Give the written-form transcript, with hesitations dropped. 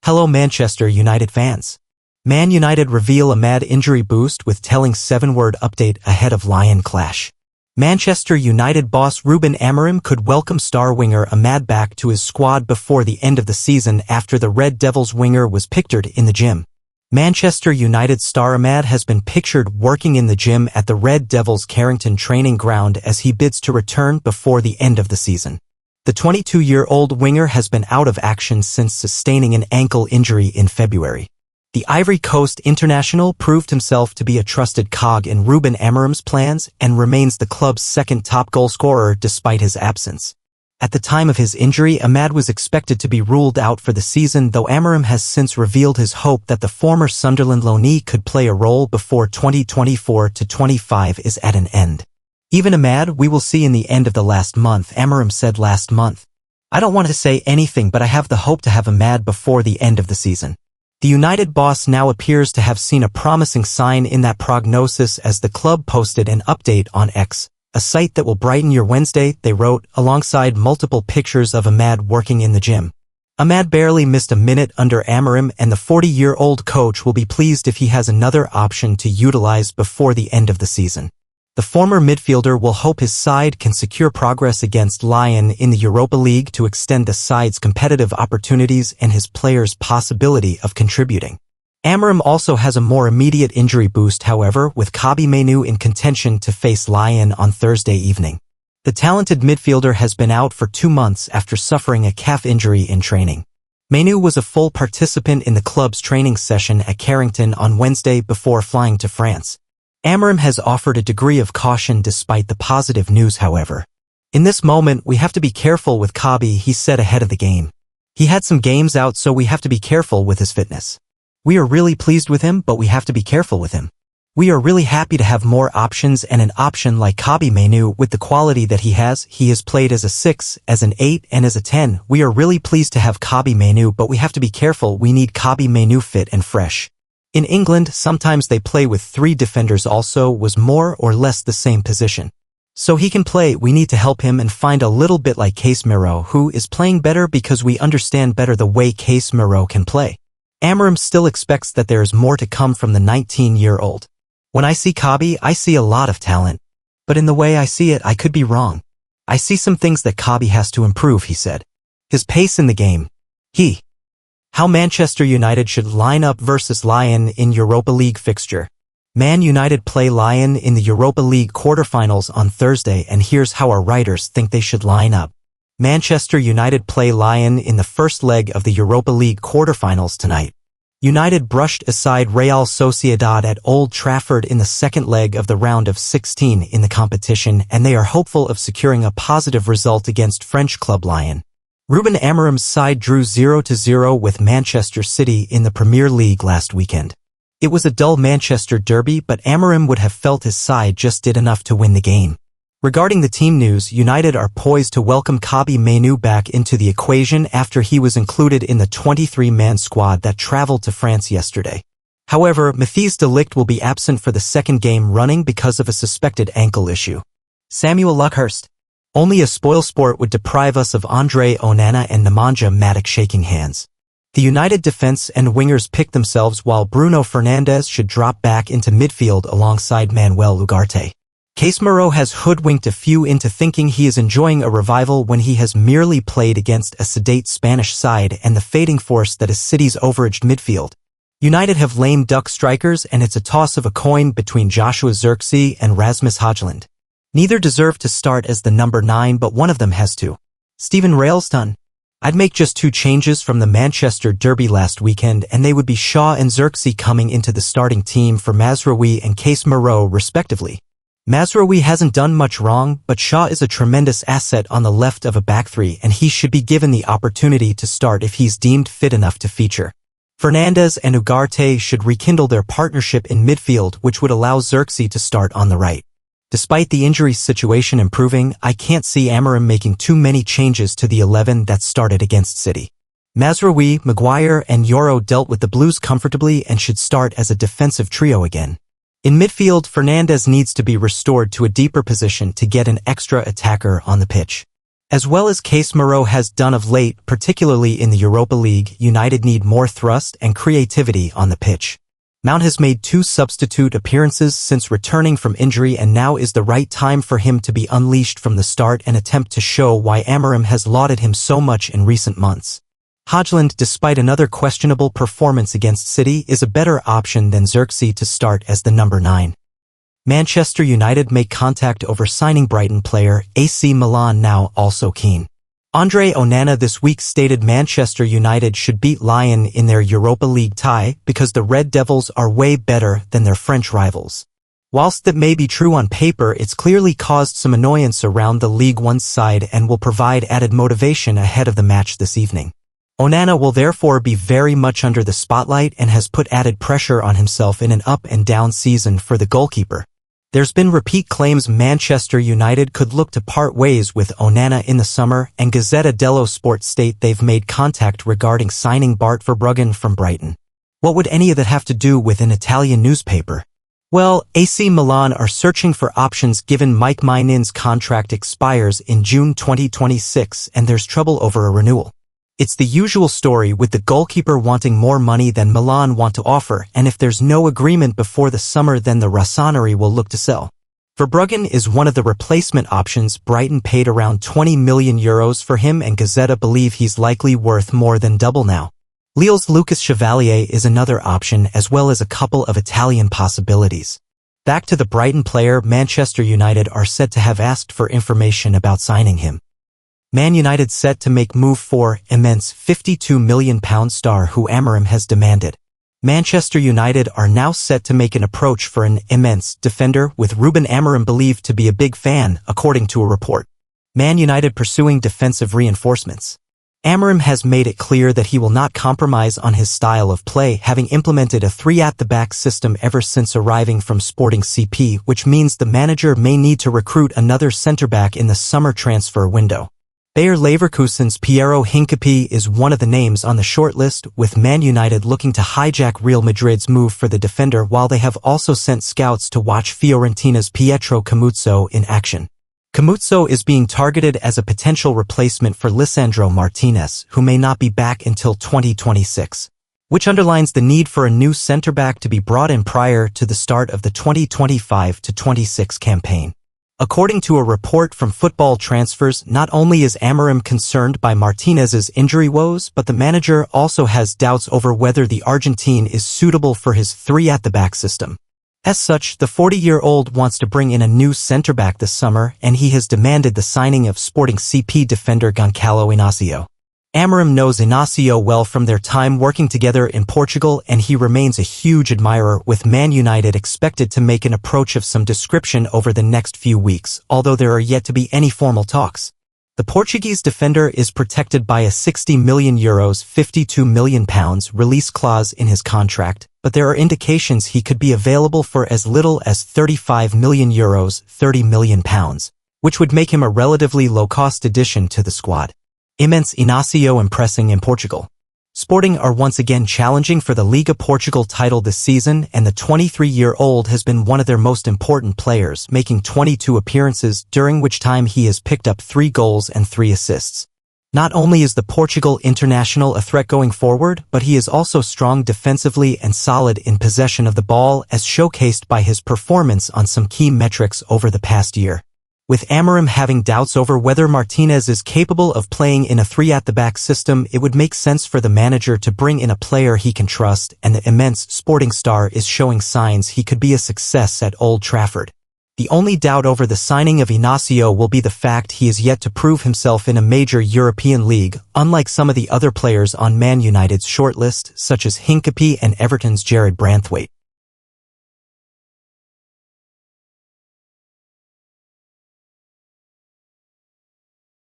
Hello Manchester United fans. Man United reveal Ahmad injury boost with telling 7-word update ahead of Lyon clash. Manchester United boss Ruben Amorim could welcome star winger Ahmad back to his squad before the end of the season after the Red Devils winger was pictured in the gym. Manchester United star Ahmad has been pictured working in the gym at the Red Devils Carrington training ground as he bids to return before the end of the season. The 22-year-old winger has been out of action since sustaining an ankle injury in February. The Ivory Coast international proved himself to be a trusted cog in Ruben Amorim's plans and remains the club's second top goal scorer despite his absence. At the time of his injury, Ahmad was expected to be ruled out for the season, though Amorim has since revealed his hope that the former Sunderland loanee could play a role before 2024-25 is at an end. Even Ahmad we will see in the end of the last month, Amorim said last month. I don't want to say anything, but I have the hope to have Ahmad before the end of the season. The United boss now appears to have seen a promising sign in that prognosis as the club posted an update on X, a site that will brighten your Wednesday, they wrote, alongside multiple pictures of Ahmad working in the gym. Ahmad barely missed a minute under Amorim, and the 40-year-old coach will be pleased if he has another option to utilize before the end of the season. The former midfielder will hope his side can secure progress against Lyon in the Europa League to extend the side's competitive opportunities and his players' possibility of contributing. Amorim also has a more immediate injury boost, however, with Kobbie Mainoo in contention to face Lyon on Thursday evening. The talented midfielder has been out for 2 months after suffering a calf injury in training. Mainoo was a full participant in the club's training session at Carrington on Wednesday before flying to France. Amorim has offered a degree of caution despite the positive news, however. In this moment, we have to be careful with Kobbie, he said ahead of the game. He had some games out, so we have to be careful with his fitness. We are really pleased with him, but we have to be careful with him. We are really happy to have more options, and an option like Kobbie Mainoo with the quality that he has played as a 6, as an 8, and as a 10. We are really pleased to have Kobbie Mainoo, but we have to be careful. We need Kobbie Mainoo fit and fresh. In England, sometimes they play with 3 defenders, also was more or less the same position. So he can play. We need to help him and find a little bit like Casemiro, who is playing better because we understand better the way Casemiro can play. Amorim still expects that there is more to come from the 19-year-old. When I see Kobbie, I see a lot of talent. But in the way I see it, I could be wrong. I see some things that Kobbie has to improve, he said. His pace in the game. How Manchester United should line up versus Lyon in Europa League fixture. Man United play Lyon in the Europa League quarterfinals on Thursday, and here's how our writers think they should line up. Manchester United play Lyon in the first leg of the Europa League quarterfinals tonight. United brushed aside Real Sociedad at Old Trafford in the second leg of the round of 16 in the competition, and they are hopeful of securing a positive result against French club Lyon. Ruben Amorim's side drew 0-0 with Manchester City in the Premier League last weekend. It was a dull Manchester derby, but Amorim would have felt his side just did enough to win the game. Regarding the team news, United are poised to welcome Kobbie Mainoo back into the equation after he was included in the 23-man squad that traveled to France yesterday. However, Matthijs de Ligt will be absent for the second game running because of a suspected ankle issue. Samuel Luckhurst. Only a spoilsport would deprive us of Andre Onana and Nemanja Matic shaking hands. The United defense and wingers pick themselves while Bruno Fernandes should drop back into midfield alongside Manuel Ugarte. Casemiro has hoodwinked a few into thinking he is enjoying a revival when he has merely played against a sedate Spanish side and the fading force that is City's overaged midfield. United have lame duck strikers, and it's a toss of a coin between Joshua Zirkzee and Rasmus Højlund. Neither deserve to start as the number 9, but one of them has to. Steven Railston. I'd make just 2 changes from the Manchester derby last weekend, and they would be Shaw and Zirkzee coming into the starting team for Mazraoui and Casemiro respectively. Mazraoui hasn't done much wrong, but Shaw is a tremendous asset on the left of a back 3, and he should be given the opportunity to start if he's deemed fit enough to feature. Fernandes and Ugarte should rekindle their partnership in midfield, which would allow Zirkzee to start on the right. Despite the injury situation improving, I can't see Amorim making too many changes to the 11 that started against City. Mazraoui, Maguire, and Yoro dealt with the Blues comfortably and should start as a defensive trio again. In midfield, Fernandes needs to be restored to a deeper position to get an extra attacker on the pitch. As well as Casemiro has done of late, particularly in the Europa League, United need more thrust and creativity on the pitch. Mount has made 2 substitute appearances since returning from injury, and now is the right time for him to be unleashed from the start and attempt to show why Amorim has lauded him so much in recent months. Højlund, despite another questionable performance against City, is a better option than Xerxes to start as the number 9. Manchester United make contact over signing Brighton player AC Milan, now also keen. Andre Onana this week stated Manchester United should beat Lyon in their Europa League tie because the Red Devils are way better than their French rivals. Whilst that may be true on paper, it's clearly caused some annoyance around the League One side and will provide added motivation ahead of the match this evening. Onana will therefore be very much under the spotlight and has put added pressure on himself in an up and down season for the goalkeeper. There's been repeat claims Manchester United could look to part ways with Onana in the summer, and Gazzetta dello Sport state they've made contact regarding signing Bart Verbruggen from Brighton. What would any of that have to do with an Italian newspaper? Well, AC Milan are searching for options given Mike Mainoo's contract expires in June 2026 and there's trouble over a renewal. It's the usual story with the goalkeeper wanting more money than Milan want to offer, and if there's no agreement before the summer then the Rossoneri will look to sell. Verbruggen is one of the replacement options. Brighton paid around €20 million for him, and Gazzetta believe he's likely worth more than double now. Lille's Lucas Chevalier is another option, as well as a couple of Italian possibilities. Back to the Brighton player, Manchester United are said to have asked for information about signing him. Man United set to make move for immense £52 million star who Amorim has demanded. Manchester United are now set to make an approach for an immense defender, with Ruben Amorim believed to be a big fan, according to a report. Man United pursuing defensive reinforcements. Amorim has made it clear that he will not compromise on his style of play, having implemented a 3-at-the-back system ever since arriving from Sporting CP, which means the manager may need to recruit another centre-back in the summer transfer window. Bayer Leverkusen's Piero Hincapié is one of the names on the shortlist, with Man United looking to hijack Real Madrid's move for the defender, while they have also sent scouts to watch Fiorentina's Pietro Camuzzo in action. Camuzzo is being targeted as a potential replacement for Lisandro Martinez, who may not be back until 2026, which underlines the need for a new centre-back to be brought in prior to the start of the 2025-26 campaign. According to a report from Football Transfers, not only is Amorim concerned by Martinez's injury woes, but the manager also has doubts over whether the Argentine is suitable for his 3-at-the-back system. As such, the 40-year-old wants to bring in a new centre-back this summer, and he has demanded the signing of Sporting CP defender Goncalo Inacio. Amorim knows Inacio well from their time working together in Portugal, and he remains a huge admirer, with Man United expected to make an approach of some description over the next few weeks, although there are yet to be any formal talks. The Portuguese defender is protected by a €60 million £52 million release clause in his contract, but there are indications he could be available for as little as €35 million £30 million, which would make him a relatively low-cost addition to the squad. Immense Inacio impressing in Portugal. Sporting are once again challenging for the Liga Portugal title this season, and the 23-year-old has been one of their most important players, making 22 appearances, during which time he has picked up 3 goals and 3 assists. Not only is the Portugal international a threat going forward, but he is also strong defensively and solid in possession of the ball, as showcased by his performance on some key metrics over the past year. With Amorim having doubts over whether Martinez is capable of playing in a 3-at-the-back system, it would make sense for the manager to bring in a player he can trust, and the immense Sporting star is showing signs he could be a success at Old Trafford. The only doubt over the signing of Inacio will be the fact he is yet to prove himself in a major European league, unlike some of the other players on Man United's shortlist, such as Hincapié and Everton's Jared Branthwaite.